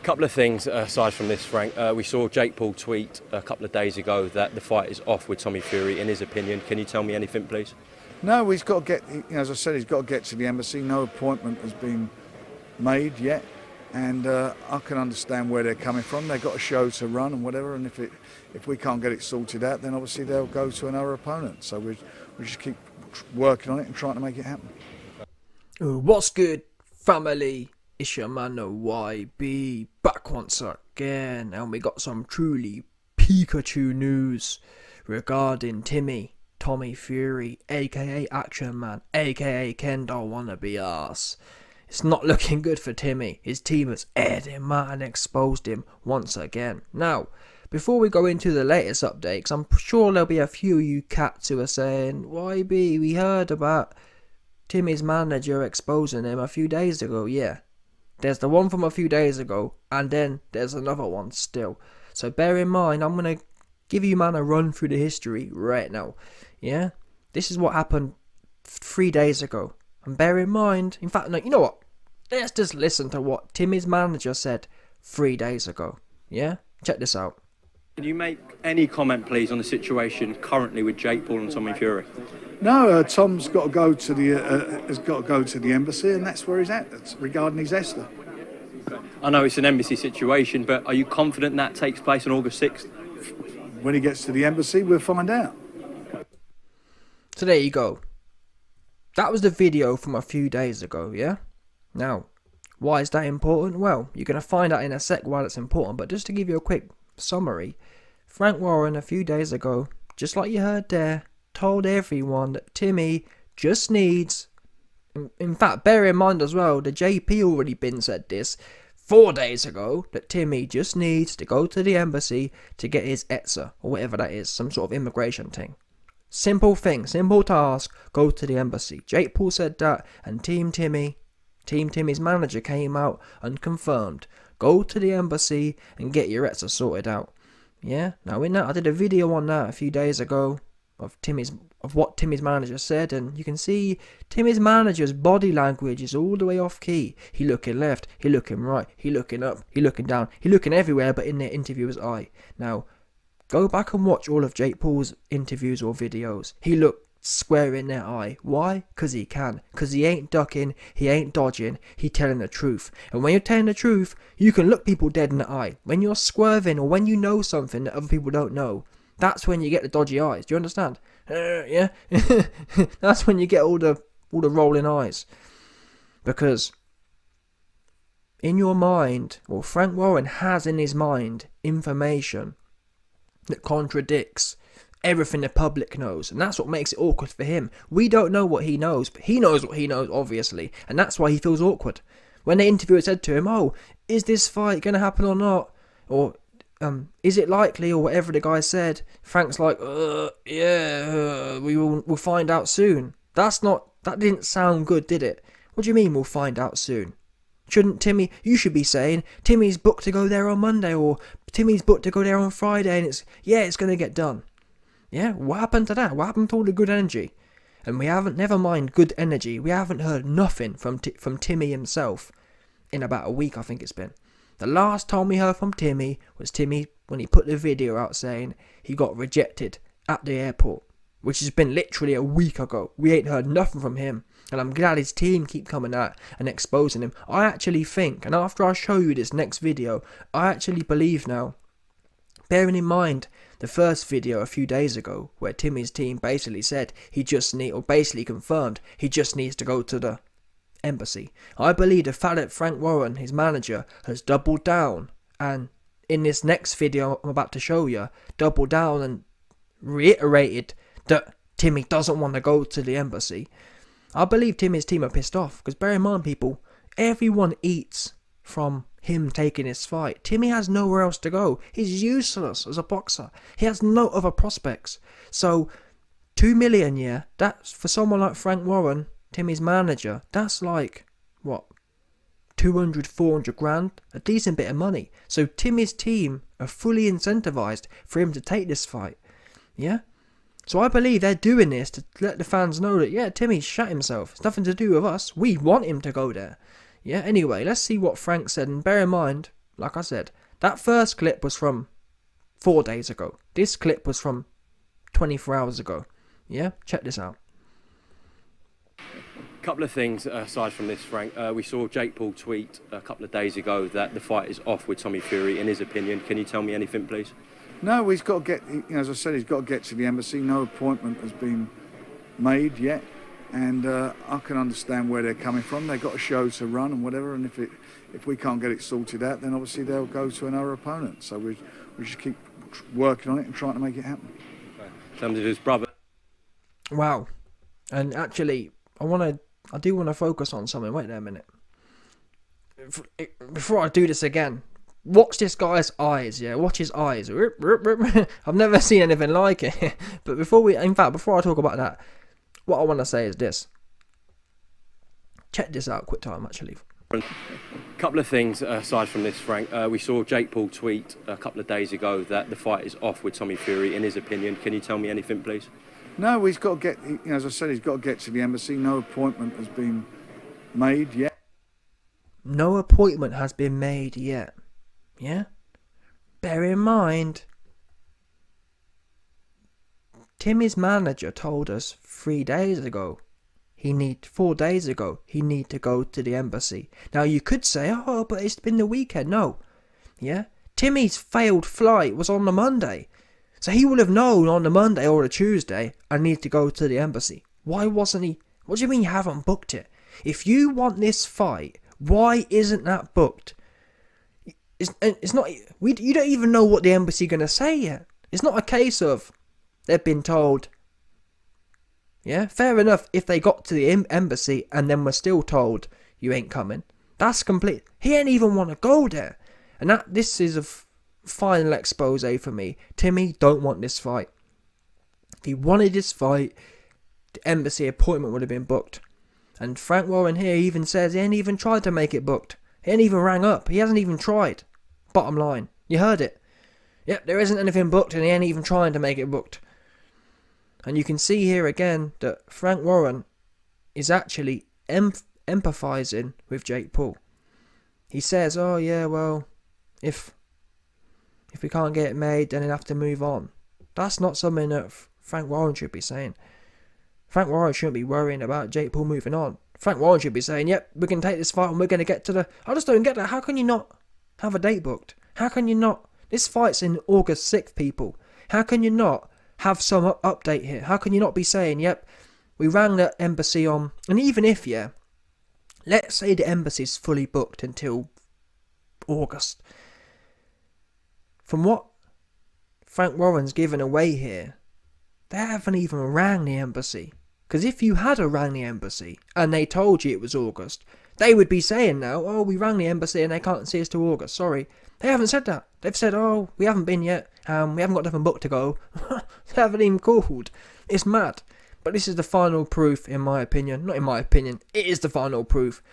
Couple of things aside from this, Frank. We saw Jake Paul tweet a couple of days ago that the fight is off with Tommy Fury. In his opinion, can you tell me anything, please? No, he's got to get, as I said, he's got to get to the embassy. No appointment has been made yet. And I can understand where they're coming from. They've got a show to run and whatever. And if we can't get it sorted out, then obviously they'll go to another opponent. So we just keep working on it and trying to make it happen. What's good, family? It's your man YB back once again, and we got some truly Pikachu news regarding Tommy Fury, aka Action Man, aka Kendo wannabe ass. It's not looking good for Timmy. His team has aired him out and exposed him once again. Now, before we go into the latest updates, I'm sure there'll be a few of you cats who are saying, YB, we heard about Timmy's manager exposing him a few days ago. Yeah. There's the one from a few days ago, and then there's another one still. So bear in mind, I'm going to give you, man, a run through the history right now. Yeah? This is what happened 3 days ago. And bear in mind, in fact, no, you know what? Let's just listen to what Timmy's manager said 3 days ago. Yeah? Check this out. Can you make any comment, please, on the situation currently with Jake Paul and Tommy Fury? No, Tom's got to go to the embassy, and that's where he's at. That's regarding his Esther. I know it's an embassy situation, but are you confident that takes place on August 6th? When he gets to the embassy, we'll find out. So there you go. That was the video from a few days ago, yeah? Now, why is that important? Well, you're going to find out in a sec why it's important, but just to give you a quick summary, Frank Warren a few days ago, just like you heard there, told everyone that Timmy just needs, in fact, bear in mind as well, the JP already been said this 4 days ago, that Timmy just needs to go to the embassy to get his ETSA, or whatever that is, some sort of immigration thing. Simple thing, simple task, go to the embassy. Jake Paul said that, and Team Timmy's manager came out and confirmed, go to the embassy and get your ETSA sorted out. Yeah, now in that, I did a video on that a few days ago, of what Timmy's manager said, and you can see Timmy's manager's body language is all the way off key. He looking left, he looking right, he looking up, he looking down, he looking everywhere but in the interviewer's eye. Now, go back and watch all of Jake Paul's interviews or videos. He looked square in their eye. Why? Because he can. Because he ain't ducking, he ain't dodging, he telling the truth. And when you're telling the truth, you can look people dead in the eye. When you're swerving or when you know something that other people don't know, that's when you get the dodgy eyes. Do you understand? Yeah? That's when you get all the rolling eyes. Because in your mind, or Frank Warren has in his mind, information that contradicts everything the public knows. And that's what makes it awkward for him. We don't know what he knows, but he knows what he knows, obviously. And that's why he feels awkward. When the interviewer said to him, oh, is this fight going to happen or not? Or is it likely, or whatever the guy said, Frank's like, we'll find out soon. That didn't sound good, did it? What do you mean we'll find out soon? Shouldn't Timmy, you should be saying, Timmy's booked to go there on Monday, or Timmy's booked to go there on Friday, and it's going to get done. Yeah, what happened to that? What happened to all the good energy? And never mind good energy, we haven't heard nothing from Timmy himself in about a week, I think it's been. The last time we heard from Timmy was Timmy when he put the video out saying he got rejected at the airport, which has been literally a week ago. We ain't heard nothing from him, and I'm glad his team keep coming out and exposing him. I actually think, and after I show you this next video, I actually believe now, bearing in mind the first video a few days ago where Timmy's team basically said basically confirmed he just needs to go to the embassy. I believe the fact that Frank Warren, his manager, has doubled down, and in this next video I'm about to show you, doubled down and reiterated that Timmy doesn't want to go to the embassy. I believe Timmy's team are pissed off, because bear in mind, people, everyone eats from him taking this fight. Timmy has nowhere else to go. He's useless as a boxer. He has no other prospects. So 2 million, yeah, that's for someone like Frank Warren, Timmy's manager, that's like, what, 200, 400 grand? A decent bit of money. So Timmy's team are fully incentivized for him to take this fight. Yeah? So I believe they're doing this to let the fans know that, yeah, Timmy shut himself. It's nothing to do with us. We want him to go there. Yeah, anyway, let's see what Frank said. And bear in mind, like I said, that first clip was from 4 days ago. This clip was from 24 hours ago. Yeah, check this out. Couple of things aside from this, Frank. We saw Jake Paul tweet a couple of days ago that the fight is off with Tommy Fury. In his opinion, can you tell me anything, please? No, he's got to get, as I said, he's got to get to the embassy. No appointment has been made yet. And I can understand where they're coming from. They've got a show to run and whatever. And if we can't get it sorted out, then obviously they'll go to another opponent. So we should keep working on it and trying to make it happen. In terms of his brother. Wow. And actually, I do want to focus on something. Wait there a minute. Before I do this again, watch this guy's eyes, yeah? Watch his eyes. I've never seen anything like it. But before I talk about that, what I want to say is this. Check this out, quick time, actually. Couple of things aside from this, Frank. We saw Jake Paul tweet a couple of days ago that the fight is off with Tommy Fury. In his opinion, can you tell me anything, please? No, he's got to get, as I said, he's got to get to the embassy. No appointment has been made yet. No appointment has been made yet. Yeah? Bear in mind, Timmy's manager told us 4 days ago he need to go to the embassy. Now you could say, oh, but it's been the weekend. No. Yeah? Timmy's failed flight was on the Monday. So he would have known on the Monday or the Tuesday, I need to go to the embassy. Why wasn't he? What do you mean you haven't booked it? If you want this fight, why isn't that booked? It's not. You don't even know what the embassy going to say yet. It's not a case of they've been told. Yeah, fair enough if they got to the embassy and then were still told you ain't coming. That's complete. He ain't even want to go there. And this is a final expose for me. Timmy don't want this fight. If he wanted this fight, the embassy appointment would have been booked. And Frank Warren here even says he ain't even tried to make it booked. He ain't even rang up. He hasn't even tried. Bottom line. You heard it. Yep, there isn't anything booked and he ain't even trying to make it booked. And you can see here again that Frank Warren is actually empathizing with Jake Paul. He says, oh yeah, well, if we can't get it made, then he'll have to move on. That's not something that Frank Warren should be saying. Frank Warren shouldn't be worrying about Jake Paul moving on. Frank Warren should be saying, yep, we can take this fight and we're going to get to the... I just don't get that. How can you not have a date booked? How can you not... This fight's in August 6th, people. How can you not have some update here? How can you not be saying, yep, we rang the embassy on... And even if, yeah, let's say the embassy's fully booked until August. From what Frank Warren's given away here, they haven't even rang the embassy. Because if you had rang the embassy and they told you it was August, they would be saying now, oh, we rang the embassy and they can't see us till August, sorry. They haven't said that. They've said, oh, we haven't been yet, we haven't got nothing booked to go. They haven't even called. It's mad. But this is the final proof, in my opinion. Not in my opinion, it is the final proof.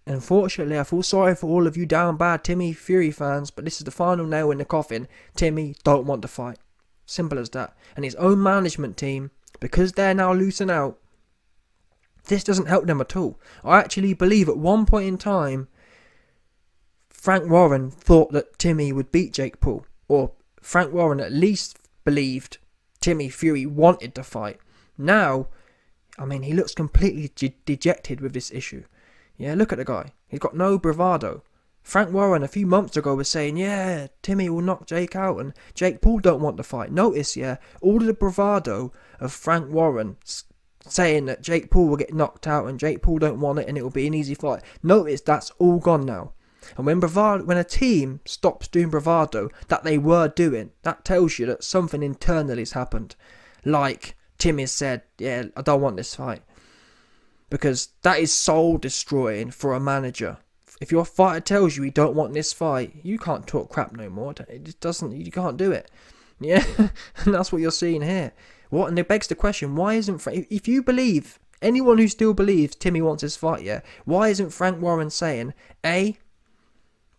Unfortunately, I feel sorry for all of you down bad Timmy Fury fans, but this is the final nail in the coffin. Timmy don't want to fight. Simple as that. And his own management team, because they're now losing out, this doesn't help them at all. I actually believe at one point in time, Frank Warren thought that Timmy would beat Jake Paul. Or Frank Warren at least believed Timmy Fury wanted to fight. Now, I mean, he looks completely dejected with this issue. Yeah, look at the guy. He's got no bravado. Frank Warren a few months ago was saying, yeah, Timmy will knock Jake out and Jake Paul don't want to fight. Notice, yeah, all of the bravado of Frank Warren saying that Jake Paul will get knocked out and Jake Paul don't want it and it will be an easy fight. Notice that's all gone now. And when a team stops doing bravado that they were doing, that tells you that something internally has happened. Like Timmy said, yeah, I don't want this fight. Because that is soul destroying for a manager. If your fighter tells you he don't want this fight, you can't talk crap no more. It just doesn't. You can't do it. Yeah, and that's what you're seeing here. What? And it begs the question: why isn't if you believe anyone who still believes Timmy wants this fight, yeah, why isn't Frank Warren saying A,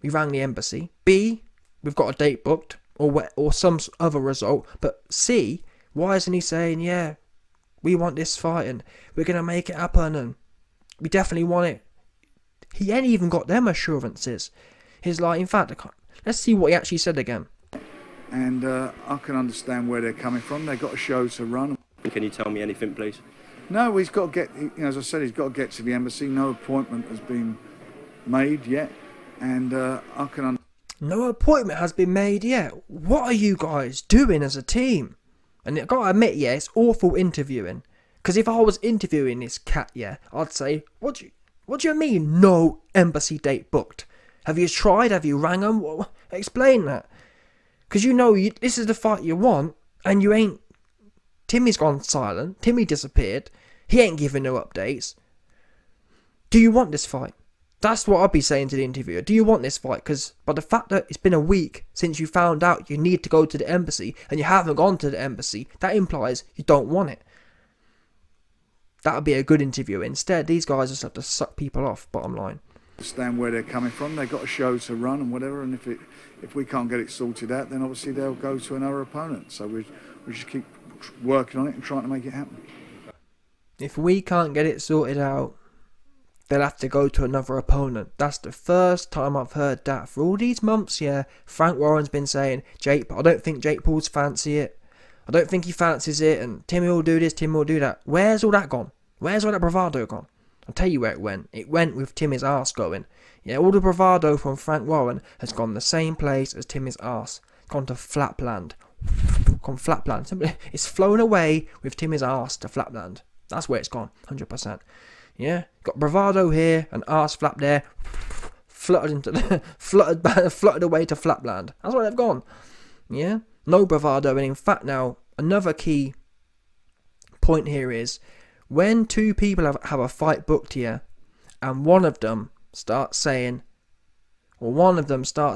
we rang the embassy, B, we've got a date booked, or some other result, but C, why isn't he saying, yeah, we want this fight and we're going to make it happen and we definitely want it? He ain't even got them assurances. He's like, in fact, Let's see what he actually said again. And I can understand where they're coming from. They've got a show to run. Can you tell me anything, please? No, he's got to get, as I said, he's got to get to the embassy. No appointment has been made yet. And I can No appointment has been made yet. What are you guys doing as a team? And I gotta admit, yeah, it's awful interviewing. Because if I was interviewing this cat, yeah, I'd say, what do you mean, no embassy date booked? Have you tried? Have you rang them? Explain that. Because this is the fight you want, and you ain't. Timmy's gone silent. Timmy disappeared. He ain't giving no updates. Do you want this fight? That's what I'd be saying to the interviewer. Do you want this fight? Because by the fact that it's been a week since you found out you need to go to the embassy and you haven't gone to the embassy, that implies you don't want it. That would be a good interview. Instead, these guys just have to suck people off, bottom line. understand where they're coming from. They've got a show to run and whatever, and if we can't get it sorted out, then obviously they'll go to another opponent. So we just keep working on it and trying to make it happen. If we can't get it sorted out, they'll have to go to another opponent. That's the first time I've heard that. For all these months, yeah, Frank Warren's been saying, I don't think Jake Paul's fancy it. I don't think he fancies it, and Timmy will do this, Timmy will do that. Where's all that gone? Where's all that bravado gone? I'll tell you where it went. It went with Timmy's arse going. Yeah, all the bravado from Frank Warren has gone the same place as Timmy's arse. Gone to Flatland. Gone Flatland. Simply, it's flown away with Timmy's arse to Flatland. That's where it's gone, 100%. Yeah, got bravado here and arse flap there, fluttered away to Flatland. That's where they've gone. Yeah, no bravado. And in fact, now another key point here is when two people have a fight booked here, and one of them starts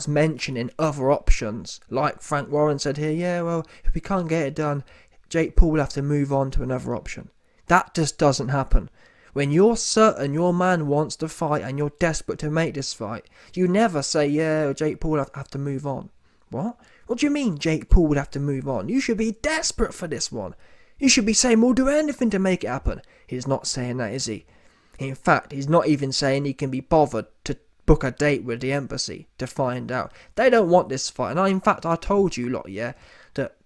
mentioning other options, like Frank Warren said here. Yeah, well, if we can't get it done, Jake Paul will have to move on to another option. That just doesn't happen. When you're certain your man wants to fight and you're desperate to make this fight, you never say, yeah, Jake Paul will have to move on. What? What do you mean Jake Paul would have to move on? You should be desperate for this one. You should be saying we'll do anything to make it happen. He's not saying that, is he? In fact, he's not even saying he can be bothered to book a date with the embassy to find out. They don't want this fight. And I told you lot, yeah, that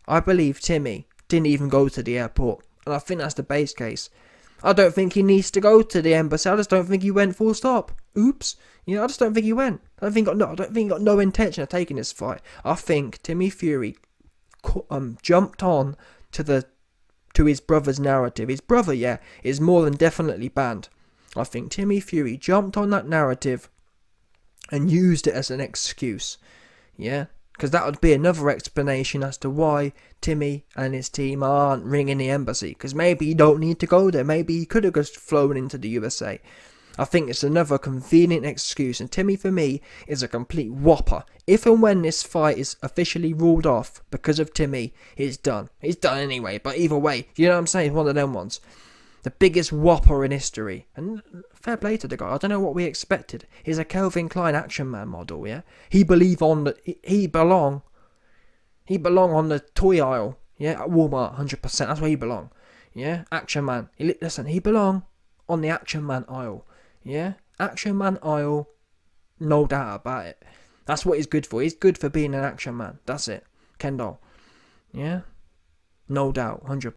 I believe Timmy didn't even go to the airport. And I think that's the base case. I don't think he needs to go to the embassy. I just don't think he went full stop. Oops. I just don't think he went. I don't think he got no intention of taking this fight. I think Timmy Fury jumped on to his brother's narrative. His brother, yeah, is more than definitely banned. I think Timmy Fury jumped on that narrative and used it as an excuse. Yeah. Because that would be another explanation as to why Timmy and his team aren't ringing the embassy. Because maybe he don't need to go there. Maybe he could have just flown into the USA. I think it's another convenient excuse. And Timmy, for me, is a complete whopper. If and when this fight is officially ruled off because of Timmy, it's done. It's done anyway. But either way, you know what I'm saying? It's one of them ones. The biggest whopper in history. And fair play to the guy. I don't know what we expected. He's a Calvin Klein Action Man model, yeah? He belong on the toy aisle, yeah? At Walmart, 100%. That's where he belong, yeah? Action Man. He belong on the Action Man aisle, yeah? Action Man aisle, no doubt about it. That's what he's good for. He's good for being an Action Man. That's it. Kendall, yeah? No doubt, 100%.